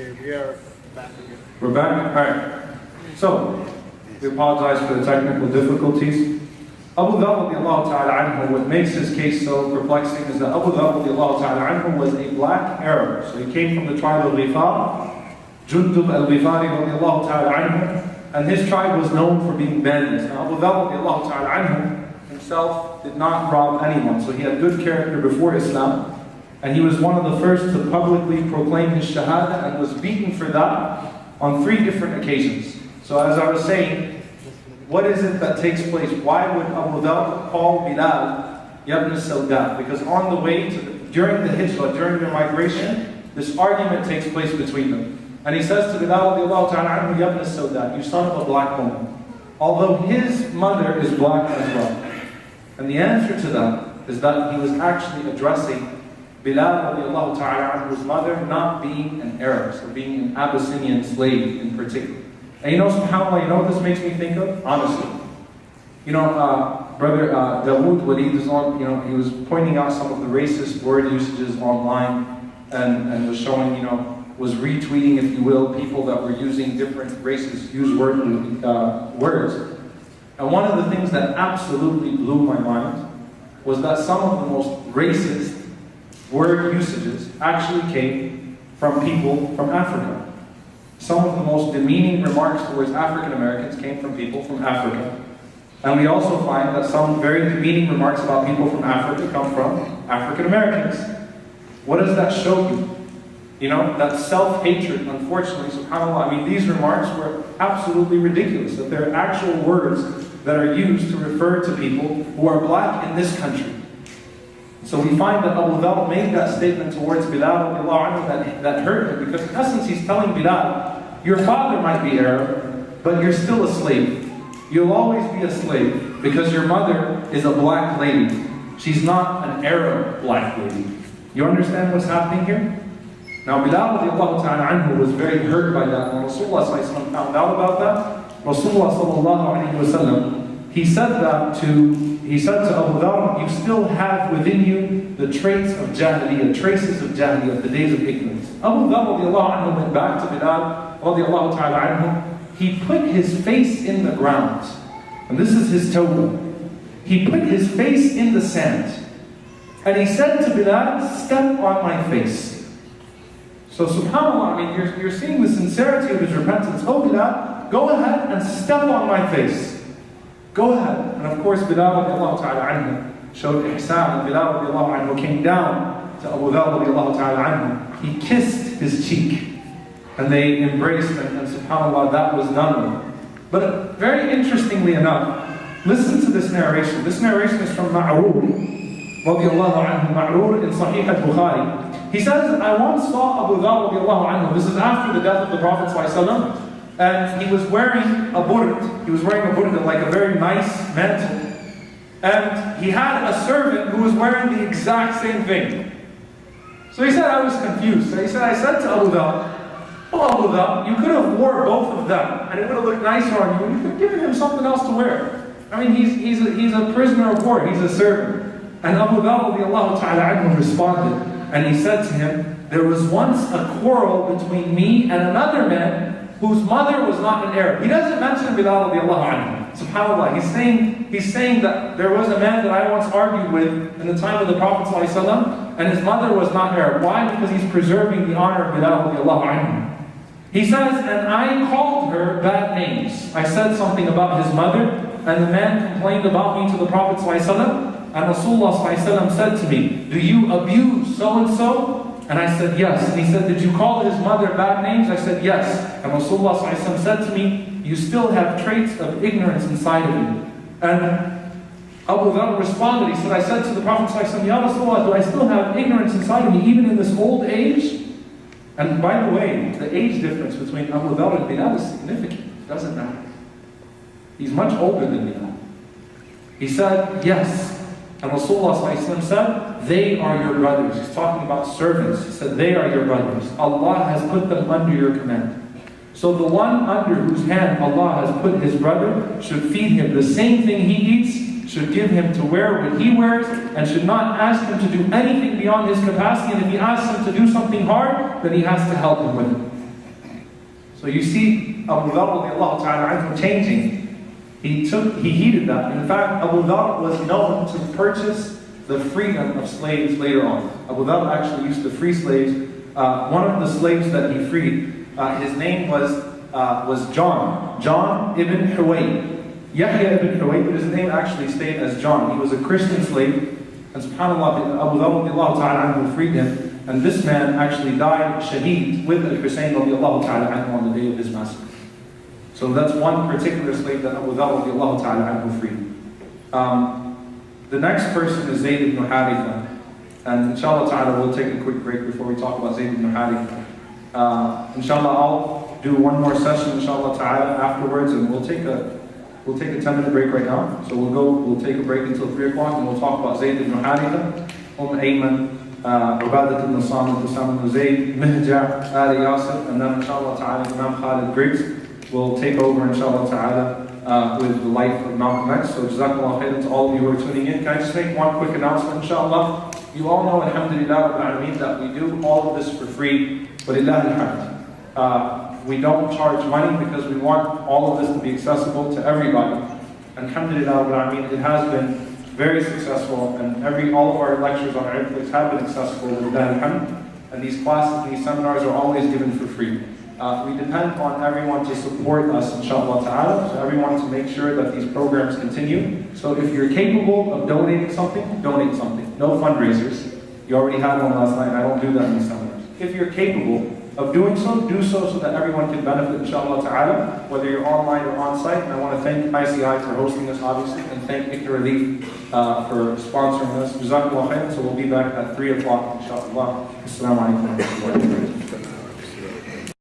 Okay, we are back again. We're back? Alright. So, we apologize for the technical difficulties. Abu Dhar radiallahu ta'ala anhu, what makes his case so perplexing is that Abu Dhar radiallahu ta'ala anhu was a black Arab. So he came from the tribe of Ghifar, Jundub al-Ghifari radiallahu ta'ala anhu, and his tribe was known for being bandits. Now Abu Dhar radiallahu ta'ala anhu himself did not rob anyone, so he had good character before Islam. And he was one of the first to publicly proclaim his shahada and was beaten for that on 3 different occasions. So as I was saying, what is it that takes place? Why would Abu Dhar call Bilal Ibn Sauda? Because on the way, during the hijrah, during their migration, this argument takes place between them. And he says to Bilal, Ibn Sauda, you son of a black woman. Although his mother is black as well. And the answer to that is that he was actually addressing Bilal radiallahu ta'ala anhu's mother not being an Arab, so being an Abyssinian slave in particular. And you know, subhanAllah, you know what this makes me think of? Honestly. You know, brother Dawood Walid is on, you know, he was pointing out some of the racist word usages online and was showing, you know, was retweeting, if you will, people that were using different racist words. And one of the things that absolutely blew my mind was that some of the most racist word usages actually came from people from Africa. Some of the most demeaning remarks towards African Americans came from people from Africa. And we also find that some very demeaning remarks about people from Africa come from African Americans. What does that show you? You know, that self-hatred, unfortunately, subhanAllah, I mean, these remarks were absolutely ridiculous, that they're actual words that are used to refer to people who are black in this country. So we find that Abu Dhar made that statement towards Bilal that hurt him, because in essence he's telling Bilal, your father might be Arab, but you're still a slave. You'll always be a slave because your mother is a black lady. She's not an Arab black lady. You understand what's happening here? Now Bilal radiallahu ta'ala anhu was very hurt by that. When Rasulullah found out about that, Rasulullah sallallahu alayhi wa sallam, he said to Abu Dhar, you still have within you the traits of Jahiliyyah, traces of Jahiliyyah, the days of ignorance. Abu Dhar radiallahu anhu went back to Bilal radiallahu ta'ala anhu. He put his face in the ground. And this is his tawbah. He put his face in the sand. And he said to Bilal, step on my face. So subhanAllah, I mean, you're seeing the sincerity of his repentance. Oh Bilal, go ahead and step on my face. Go ahead. And of course, Bilal radiallahu ta'ala anhu showed ihsan. And Bilal radiallahu anhu came down to Abu Dhar radiallahu ta'ala anhu. He kissed his cheek. And they embraced, and subhanAllah, that was done. But very interestingly enough, listen to this narration. This narration is from Ma'rur radiallahu anhu. Ma'rur in Sahih al-Bukhari. He says, I once saw Abu Dhar radiallahu anhu. This is after the death of the Prophet ﷺ. And he was wearing a burd. He was wearing a burd, like a very nice mantle. And he had a servant who was wearing the exact same thing. So he said, I was confused. So he said, I said to Abu Dhar, oh Abu Dhar, you could have wore both of them, and it would have looked nicer on you, and you could have given him something else to wear. I mean, he's a prisoner of war, he's a servant. And Abu Dhar radiallahu ta'ala anhu responded, and he said to him, there was once a quarrel between me and another man whose mother was not an Arab. He doesn't mention Bilal radiallahu anhu. SubhanAllah, he's saying that there was a man that I once argued with in the time of the Prophet ﷺ, and his mother was not Arab. Why? Because he's preserving the honor of Bilal radiallahu anhu. He says, and I called her bad names. I said something about his mother, and the man complained about me to the Prophet ﷺ, and Rasulullah ﷺ said to me, do you abuse so-and-so? And I said, yes. And he said, did you call his mother bad names? I said, yes. And Rasulullah ﷺ said to me, you still have traits of ignorance inside of you. And Abu Dhar responded, he said, I said to the Prophet ﷺ, Ya Rasulullah, do I still have ignorance inside of me, even in this old age? And by the way, the age difference between Abu Dhar and Bilal is significant. It doesn't matter. He's much older than Bilal. He said, yes. And Rasulullah ﷺ said, they are your brothers. He's talking about servants. He said, they are your brothers. Allah has put them under your command. So the one under whose hand Allah has put his brother should feed him the same thing he eats, should give him to wear what he wears, and should not ask him to do anything beyond his capacity. And if he asks him to do something hard, then he has to help him with it. So you see Abu Dhar radiallahu ta'ala anhu changing. He heeded that. In fact, Abu Dhar was known to purchase the freedom of slaves later on. Abu Dhar actually used to free slaves. One of the slaves that he freed, his name was John ibn Huwayd. Yahya ibn Huwayd, but his name actually stayed as John. He was a Christian slave, and subhanAllah, Abu Dhar radiallahu ta'ala anhu freed him. And this man actually died shaheed with Al-Husayn radiallahu ta'ala anhu on the day of his massacre. So that's one particular slave that Abu Dhar radiallahu ta'ala anhu freed. The next person is Zayd ibn Haritha. And inshallah ta'ala we'll take a quick break before we talk about Zayd ibn Haritha. Inshallah I'll do one more session inshallah ta'ala afterwards, and we'll take a 10-minute break right now. So we'll take a break until 3 o'clock, and we'll talk about Zayd ibn Haritha, Ayman, Ubadat ibn Samit, Usama ibn Zayd, Mihja, Ali Yasir, and then inshallah ta'ala Imam Khalid Griggs will take over inshallah ta'ala with the life of Malcolm X. So jazakallah khairan to all of you who are tuning in. Can I just make one quick announcement inshallah? You all know alhamdulillah rabbil alameen that we do all of this for free, but lillahi alhamd. We don't charge money because we want all of this to be accessible to everybody. And alhamdulillah rabbil alameen, it has been very successful, and all of our lectures on our influx have been accessible with that. And these classes and these seminars are always given for free. We depend on everyone to support us, inshallah ta'ala, so everyone to make sure that these programs continue. So if you're capable of donating something, donate something. No fundraisers. You already had one last night. I don't do that in these seminars. If you're capable of doing so, do so that everyone can benefit, inshallah ta'ala, whether you're online or on site. And I want to thank ICI for hosting us, obviously, and thank Ikra Relief for sponsoring us. Jazakallah khairan. So we'll be back at 3 o'clock, inshallah. Assalamu alaikum wa rahmatullahi.